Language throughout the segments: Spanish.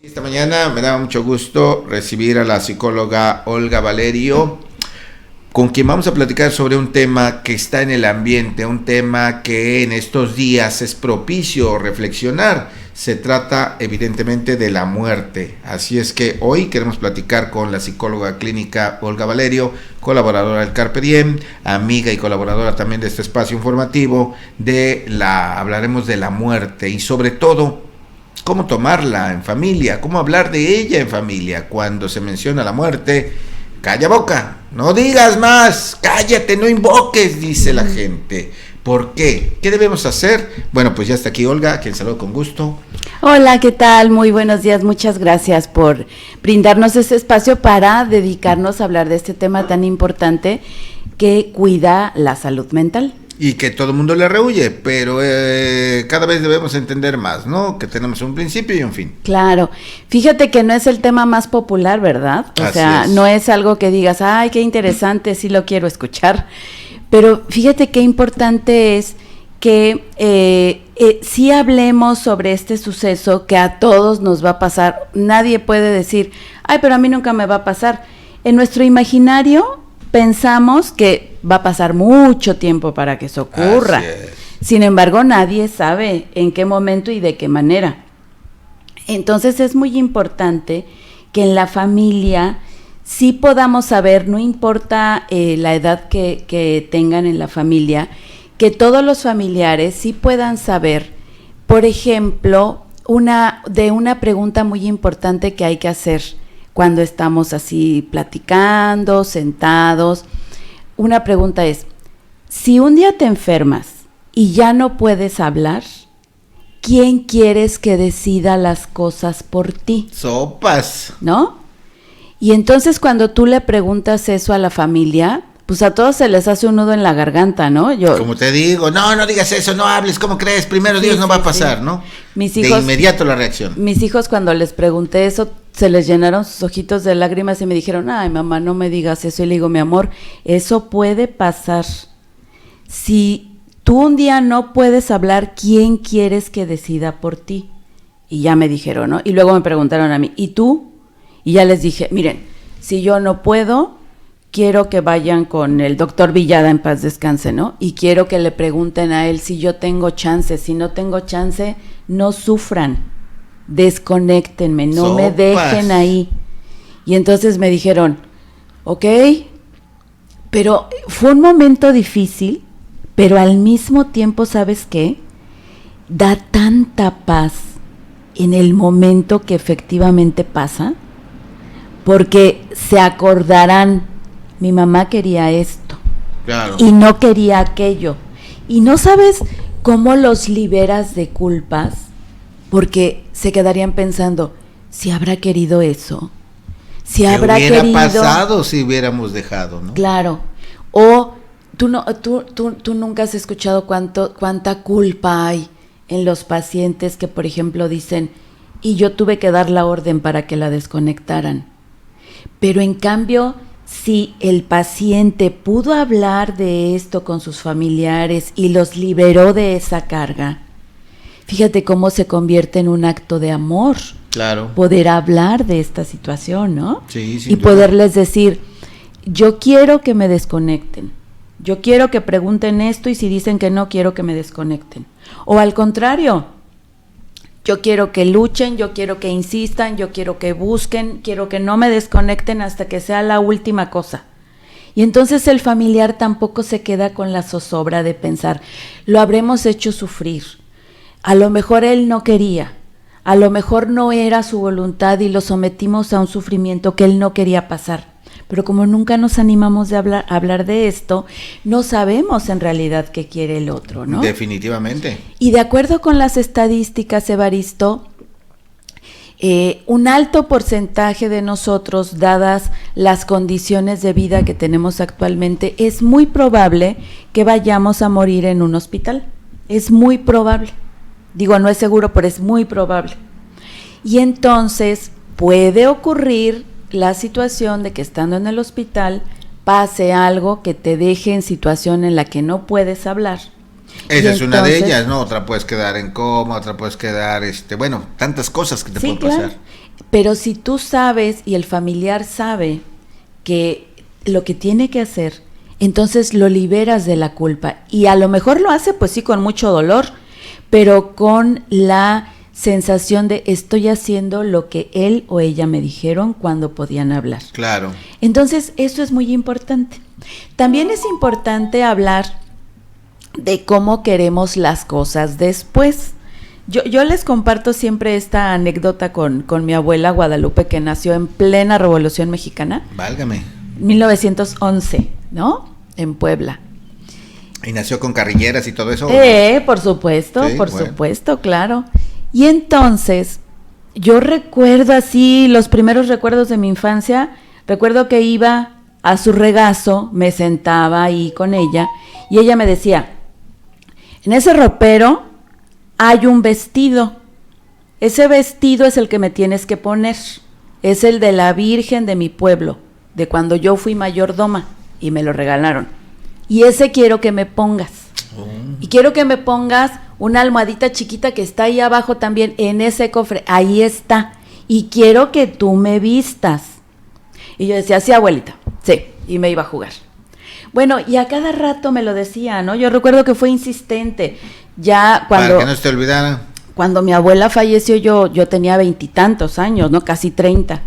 Esta mañana me da mucho gusto recibir a la psicóloga Olga Valerio, con quien vamos a platicar sobre un tema que está en el ambiente, un tema que en estos días es propicio reflexionar. Se trata evidentemente de la muerte. Así es que hoy queremos platicar con la psicóloga clínica Olga Valerio, colaboradora del Carpe Diem, amiga y colaboradora también de este espacio informativo. Hablaremos de la muerte y sobre todo cómo tomarla en familia, cómo hablar de ella en familia. Cuando se menciona la muerte, calla boca, no digas más, cállate, no invoques, dice la gente. ¿Por qué? ¿Qué debemos hacer? Bueno, pues ya está aquí Olga, a quien saludo con gusto. Hola, ¿qué tal? Muy buenos días, muchas gracias por brindarnos este espacio para dedicarnos a hablar de este tema tan importante que cuida la salud mental. Y que todo el mundo le rehuye, pero cada vez debemos entender más, ¿no? Que tenemos un principio y un fin. Claro, fíjate que no es el tema más popular, ¿verdad? Así es. No es algo que digas, ay, qué interesante, sí lo quiero escuchar, pero fíjate qué importante es que sí hablemos sobre este suceso que a todos nos va a pasar. Nadie puede decir, ay, pero a mí nunca me va a pasar. En nuestro imaginario pensamos que va a pasar mucho tiempo para que eso ocurra. Así es. Sin embargo, nadie sabe en qué momento y de qué manera. Entonces es muy importante que en la familia sí podamos saber, no importa la edad que tengan en la familia, que todos los familiares sí puedan saber, por ejemplo, una pregunta muy importante que hay que hacer cuando estamos así platicando, sentados. Una pregunta es, si un día te enfermas y ya no puedes hablar, ¿quién quieres que decida las cosas por ti? Sopas. ¿No? Y entonces cuando tú le preguntas eso a la familia, pues a todos se les hace un nudo en la garganta, ¿no? Como te digo, no digas eso, no hables, ¿cómo crees? Primero Dios, no va a pasar, ¿no? Mis de hijos, inmediato la reacción. Mis hijos cuando les pregunté eso, se les llenaron sus ojitos de lágrimas y me dijeron, ay mamá, no me digas eso. Y le digo, mi amor, eso puede pasar. Si tú un día no puedes hablar, ¿quién quieres que decida por ti? Y ya me dijeron, ¿no? Y luego me preguntaron a mí, ¿y tú? Y ya les dije, miren, si yo no puedo, quiero que vayan con el doctor Villada, en paz descanse, ¿no? Y quiero que le pregunten a él si yo tengo chance. Si no tengo chance, no sufran, desconéctenme, no me dejen ahí. Y entonces me dijeron, ok, pero fue un momento difícil, pero al mismo tiempo, ¿sabes qué? Da tanta paz en el momento que efectivamente pasa, porque se acordarán, mi mamá quería esto, claro, y no quería aquello. Y no sabes cómo los liberas de culpas, porque se quedarían pensando, si habrá querido eso, si habrá querido. ¿Qué hubiera pasado si hubiéramos dejado, no? Claro. O tú nunca has escuchado cuánta culpa hay en los pacientes que, por ejemplo, dicen, y yo tuve que dar la orden para que la desconectaran. Pero en cambio, si el paciente pudo hablar de esto con sus familiares y los liberó de esa carga, fíjate cómo se convierte en un acto de amor. Claro. Poder hablar de esta situación, ¿no? Sí, y poderles decir, yo quiero que me desconecten, yo quiero que pregunten esto y si dicen que no, quiero que me desconecten. O al contrario, yo quiero que luchen, yo quiero que insistan, yo quiero que busquen, quiero que no me desconecten hasta que sea la última cosa. Y entonces el familiar tampoco se queda con la zozobra de pensar, lo habremos hecho sufrir. A lo mejor él no quería, a lo mejor no era su voluntad y lo sometimos a un sufrimiento que él no quería pasar. Pero como nunca nos animamos a hablar de esto, no sabemos en realidad qué quiere el otro, ¿no? Definitivamente. Y de acuerdo con las estadísticas, Evaristo, un alto porcentaje de nosotros, dadas las condiciones de vida que tenemos actualmente, es muy probable que vayamos a morir en un hospital. Es muy probable. Digo, no es seguro, pero es muy probable. Y entonces puede ocurrir la situación de que estando en el hospital pase algo que te deje en situación en la que no puedes hablar. Esa es una de ellas, ¿no? Otra puedes quedar en coma, otra puedes quedar, bueno, tantas cosas que te pueden pasar. Pero si tú sabes y el familiar sabe que lo que tiene que hacer, entonces lo liberas de la culpa. Y a lo mejor lo hace, pues sí, con mucho dolor, pero con la sensación de estoy haciendo lo que él o ella me dijeron cuando podían hablar. Claro. Entonces, eso es muy importante. También es importante hablar de cómo queremos las cosas después. Yo les comparto siempre esta anécdota con mi abuela Guadalupe, que nació en plena Revolución Mexicana. Válgame. 1911, ¿no? En Puebla. ¿Y nació con carrilleras y todo eso? Por supuesto, Sí, por bueno. supuesto, claro. Y entonces, yo recuerdo así, los primeros recuerdos de mi infancia, recuerdo que iba a su regazo, me sentaba ahí con ella, y ella me decía, en ese ropero hay un vestido, ese vestido es el que me tienes que poner, es el de la Virgen de mi pueblo, de cuando yo fui mayordoma, y me lo regalaron, y ese quiero que me pongas, y quiero que me pongas una almohadita chiquita que está ahí abajo también, en ese cofre, ahí está, y quiero que tú me vistas. Y yo decía, sí, abuelita, sí, y me iba a jugar. Bueno, y a cada rato me lo decía, ¿no? Yo recuerdo que fue insistente. Ya cuando... Para que no se te olvidara. Cuando mi abuela falleció, yo tenía 20 y tantos años, ¿no? Casi 30.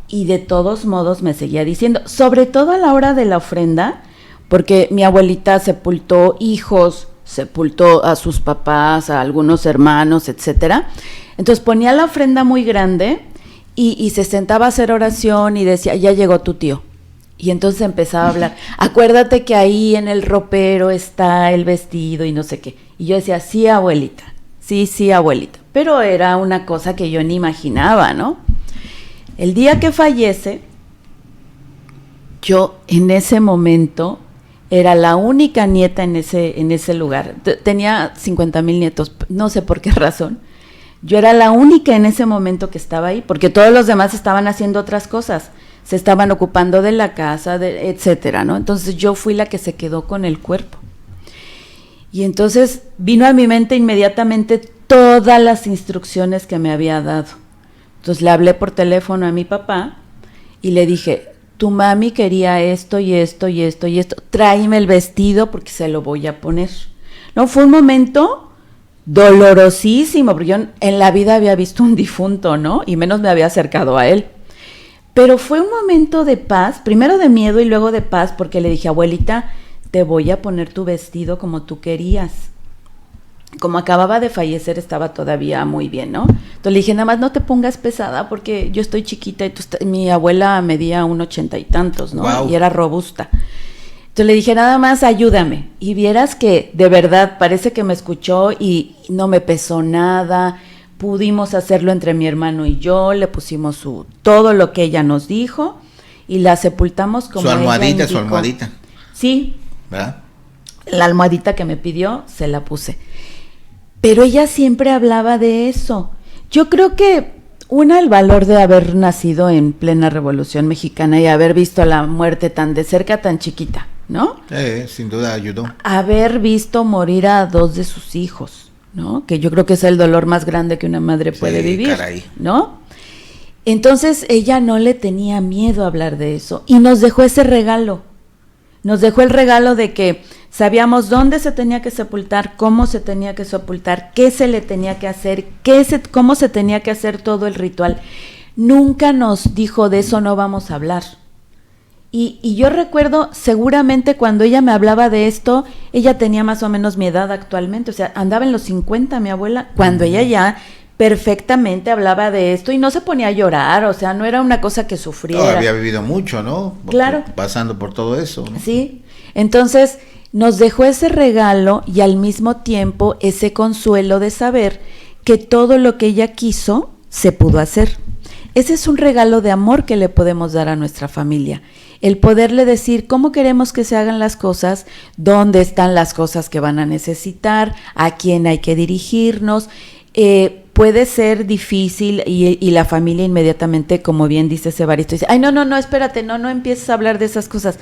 Y de todos modos me seguía diciendo, sobre todo a la hora de la ofrenda, porque mi abuelita sepultó hijos, sepultó a sus papás, a algunos hermanos, etcétera. Entonces ponía la ofrenda muy grande y se sentaba a hacer oración y decía, ya llegó tu tío. Y entonces empezaba a hablar, acuérdate que ahí en el ropero está el vestido y no sé qué. Y yo decía, sí, abuelita, sí, abuelita. Pero era una cosa que yo ni imaginaba, ¿no? El día que fallece, yo en ese momento era la única nieta en ese lugar. Tenía 50,000 nietos, no sé por qué razón. Yo era la única en ese momento que estaba ahí, porque todos los demás estaban haciendo otras cosas. Se estaban ocupando de la casa, etcétera, ¿no? Entonces yo fui la que se quedó con el cuerpo. Y entonces vino a mi mente inmediatamente todas las instrucciones que me había dado. Entonces le hablé por teléfono a mi papá y le dije, tu mami quería esto y esto y esto y esto, tráeme el vestido porque se lo voy a poner. No, fue un momento dolorosísimo, porque yo en la vida había visto un difunto, ¿no? Y menos me había acercado a él. Pero fue un momento de paz, primero de miedo y luego de paz, porque le dije, abuelita, te voy a poner tu vestido como tú querías. Como acababa de fallecer, estaba todavía muy bien, ¿no? Entonces le dije, nada más no te pongas pesada, porque yo estoy chiquita y mi abuela medía 1,80 y tantos, ¿no? Wow. Y era robusta. Entonces le dije, nada más ayúdame. Y vieras que de verdad parece que me escuchó y no me pesó nada. Pudimos hacerlo entre mi hermano y yo, le pusimos todo lo que ella nos dijo y la sepultamos como su almohadita, ella su almohadita. Sí, ¿Verdad? la almohadita que me pidió, se la puse. Pero ella siempre hablaba de eso. Yo creo que el valor de haber nacido en plena Revolución Mexicana y haber visto la muerte tan de cerca, tan chiquita, ¿no? Sin duda ayudó. Haber visto morir a 2 de sus hijos, ¿no? Que yo creo que es el dolor más grande que una madre puede vivir, caray. ¿no? Entonces ella no le tenía miedo a hablar de eso y nos dejó ese regalo. Nos dejó el regalo de que sabíamos dónde se tenía que sepultar, cómo se tenía que sepultar, qué se le tenía que hacer, cómo se tenía que hacer todo el ritual. Nunca nos dijo de eso no vamos a hablar. Y yo recuerdo seguramente cuando ella me hablaba de esto, ella tenía más o menos mi edad actualmente, o sea, andaba en los 50 mi abuela, cuando ella ya perfectamente hablaba de esto y no se ponía a llorar, o sea, no era una cosa que sufriera. Había vivido mucho, ¿no? Claro. Pasando por todo eso, ¿no? Sí, entonces nos dejó ese regalo y al mismo tiempo ese consuelo de saber que todo lo que ella quiso se pudo hacer. Ese es un regalo de amor que le podemos dar a nuestra familia. El poderle decir cómo queremos que se hagan las cosas, dónde están las cosas que van a necesitar, a quién hay que dirigirnos. Puede ser difícil y la familia inmediatamente, como bien dice Evaristo, dice, ay, no, espérate, no empieces a hablar de esas cosas.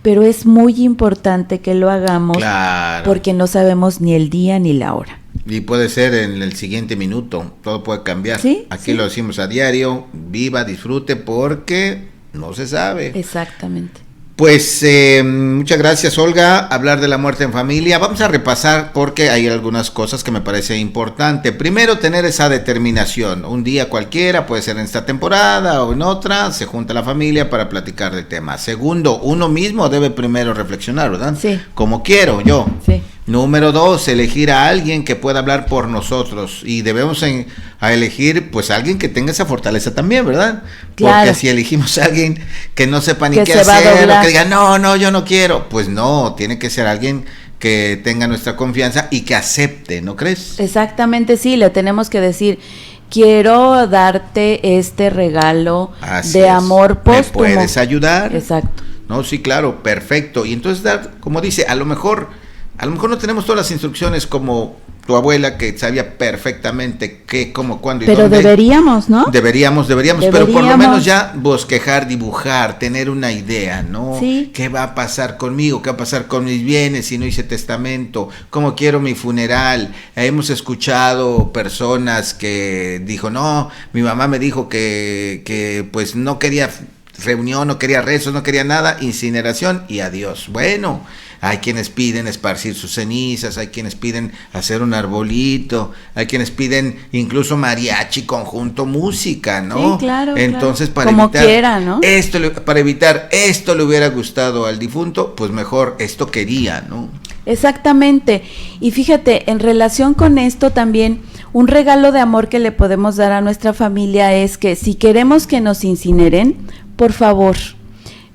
Pero es muy importante que lo hagamos, Claro. porque no sabemos ni el día ni la hora. Y puede ser en el siguiente minuto, todo puede cambiar. Sí, Aquí sí. lo decimos a diario, viva, disfrute, porque no se sabe. Exactamente. Pues muchas gracias, Olga. Hablar de la muerte en familia. Vamos a repasar porque hay algunas cosas que me parece importante. Primero, tener esa determinación. Un día cualquiera, puede ser en esta temporada o en otra, se junta la familia para platicar del tema. Segundo, uno mismo debe primero reflexionar, ¿verdad? Sí. Como quiero yo. Sí. Número 2, elegir a alguien que pueda hablar por nosotros, y debemos a elegir pues a alguien que tenga esa fortaleza también, ¿verdad? Claro. Porque si elegimos a alguien que no sepa ni Que qué se va a hacer, doblar. o que diga no, yo no quiero, pues no, tiene que ser alguien que tenga nuestra confianza y que acepte, ¿no crees? Exactamente, sí, le tenemos que decir, quiero darte este regalo Así de es. amor ¿Me póstumo. puedes ayudar? Exacto. No, sí, claro, perfecto. Y entonces dar, como dice, a lo mejor no tenemos todas las instrucciones como tu abuela, que sabía perfectamente qué, cómo, cuándo y Pero dónde. deberíamos, ¿no? Deberíamos, pero por lo menos ya bosquejar, dibujar, tener una idea, ¿no? Sí. ¿Qué va a pasar conmigo? ¿Qué va a pasar con mis bienes si no hice testamento? ¿Cómo quiero mi funeral? Hemos escuchado personas que dijo, no, mi mamá me dijo que pues no quería reunión, no quería rezos, no quería nada, incineración y adiós. Bueno, hay quienes piden esparcir sus cenizas, hay quienes piden hacer un arbolito, hay quienes piden incluso mariachi, conjunto, música, ¿no? Sí, claro. Entonces, claro. para Como evitar quiera, ¿no? para evitar esto le hubiera gustado al difunto, pues mejor esto quería, ¿no? Exactamente. Y fíjate, en relación con esto también, un regalo de amor que le podemos dar a nuestra familia es que si queremos que nos incineren, por favor,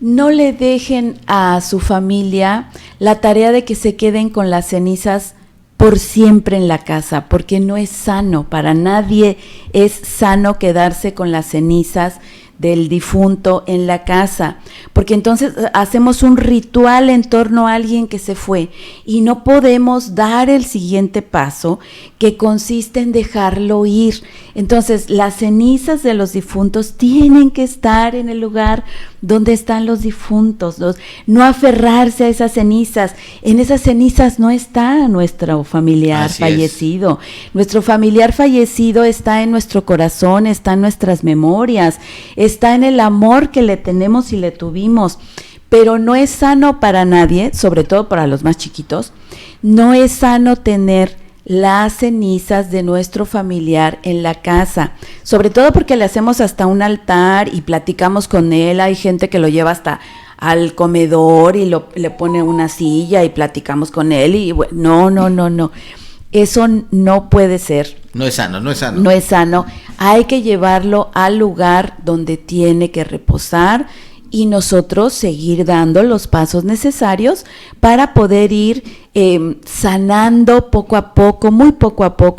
no le dejen a su familia la tarea de que se queden con las cenizas por siempre en la casa, porque no es sano, para nadie es sano quedarse con las cenizas del difunto en la casa, porque entonces hacemos un ritual en torno a alguien que se fue y no podemos dar el siguiente paso, que consiste en dejarlo ir. Entonces las cenizas de los difuntos tienen que estar en el lugar donde están los difuntos, no aferrarse a esas cenizas. En esas cenizas no está nuestro familiar fallecido. Nuestro familiar fallecido está en nuestro corazón, está en nuestras memorias, está en el amor que le tenemos y le tuvimos. Pero no es sano para nadie, sobre todo para los más chiquitos, no es sano tener las cenizas de nuestro familiar en la casa, sobre todo porque le hacemos hasta un altar y platicamos con él. Hay gente que lo lleva hasta al comedor y le pone una silla y platicamos con él y bueno, no, eso no puede ser. No es sano. No es sano, hay que llevarlo al lugar donde tiene que reposar y nosotros seguir dando los pasos necesarios para poder ir sanando poco a poco,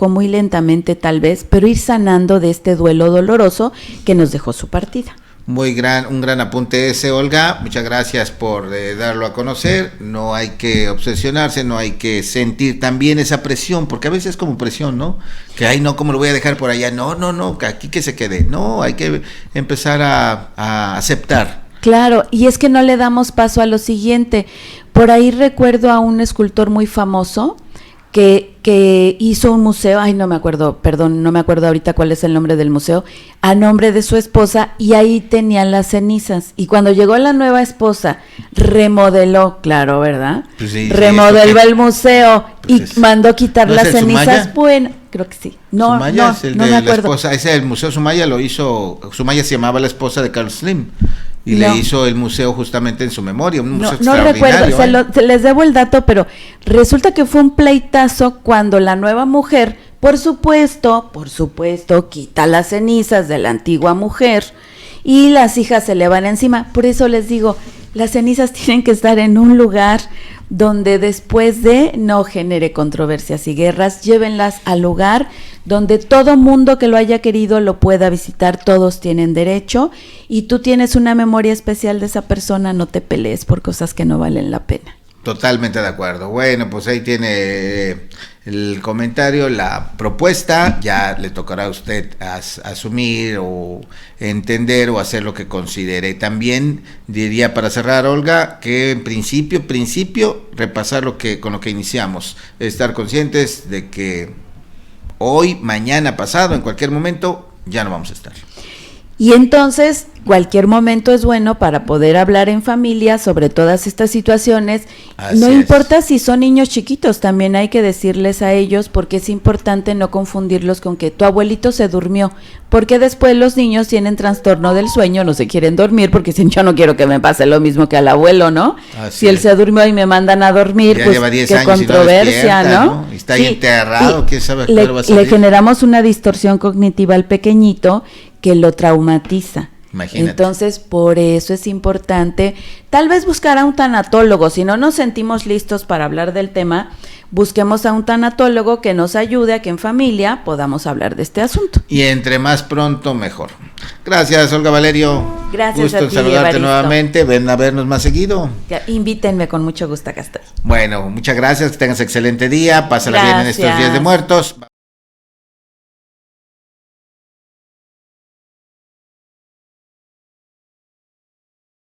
muy lentamente tal vez, pero ir sanando de este duelo doloroso que nos dejó su partida. Un gran apunte ese, Olga. Muchas gracias por darlo a conocer. No hay que obsesionarse, no hay que sentir también esa presión, porque a veces es como presión, ¿no? Que ay, no, ¿cómo lo voy a dejar por allá? No, que aquí que se quede. No, hay que empezar a aceptar. Claro, y es que no le damos paso a lo siguiente. Por ahí recuerdo a un escultor muy famoso que hizo un museo, no me acuerdo ahorita cuál es el nombre del museo, a nombre de su esposa, y ahí tenían las cenizas. Y cuando llegó la nueva esposa, remodeló, claro, ¿verdad? Pues sí, remodeló el museo pues y mandó quitar ¿no las es el cenizas. Sumaya? Bueno, creo que sí. No me acuerdo. Esposa, ese el Museo Sumaya lo hizo, Sumaya se llamaba la esposa de Carlos Slim. Y le hizo el museo justamente en su memoria, un museo extraordinario. No recuerdo, les debo el dato, pero resulta que fue un pleitazo cuando la nueva mujer, por supuesto, quita las cenizas de la antigua mujer y las hijas se le van encima. Por eso les digo, las cenizas tienen que estar en un lugar donde después de no genere controversias y guerras, llévenlas al lugar donde todo mundo que lo haya querido lo pueda visitar, todos tienen derecho, y tú tienes una memoria especial de esa persona, no te pelees por cosas que no valen la pena. Totalmente de acuerdo. Bueno, pues ahí tiene el comentario, la propuesta. Ya le tocará a usted asumir o entender o hacer lo que considere. También diría, para cerrar, Olga, que en principio repasar con lo que iniciamos, estar conscientes de que hoy, mañana, pasado, en cualquier momento, ya no vamos a estar. Y entonces, cualquier momento es bueno para poder hablar en familia sobre todas estas situaciones. Así no es. importa si son niños chiquitos, también hay que decirles a ellos, porque es importante no confundirlos con que tu abuelito se durmió, porque después los niños tienen trastorno del sueño, no se quieren dormir, porque dicen, yo no quiero que me pase lo mismo que al abuelo, ¿no? Así si él es. se durmió y me mandan a dormir, Ya pues lleva 10 qué años y no controversia, despierta, ¿no? ¿no? Está ahí enterrado, y quién sabe a qué le, hora va a le salir. generamos una distorsión cognitiva al pequeñito que lo traumatiza. Imagínate. Entonces, por eso es importante, tal vez buscar a un tanatólogo, si no nos sentimos listos para hablar del tema, busquemos a un tanatólogo que nos ayude a que en familia podamos hablar de este asunto. Y entre más pronto, mejor. Gracias, Olga Valerio. Gracias Gusto a en ti, saludarte Evaristo. nuevamente. Ven a vernos más seguido. Ya, invítenme con mucho gusto, acá estoy. Bueno, muchas gracias. Que tengas excelente día. Pásala bien en estos Gracias. días de muertos.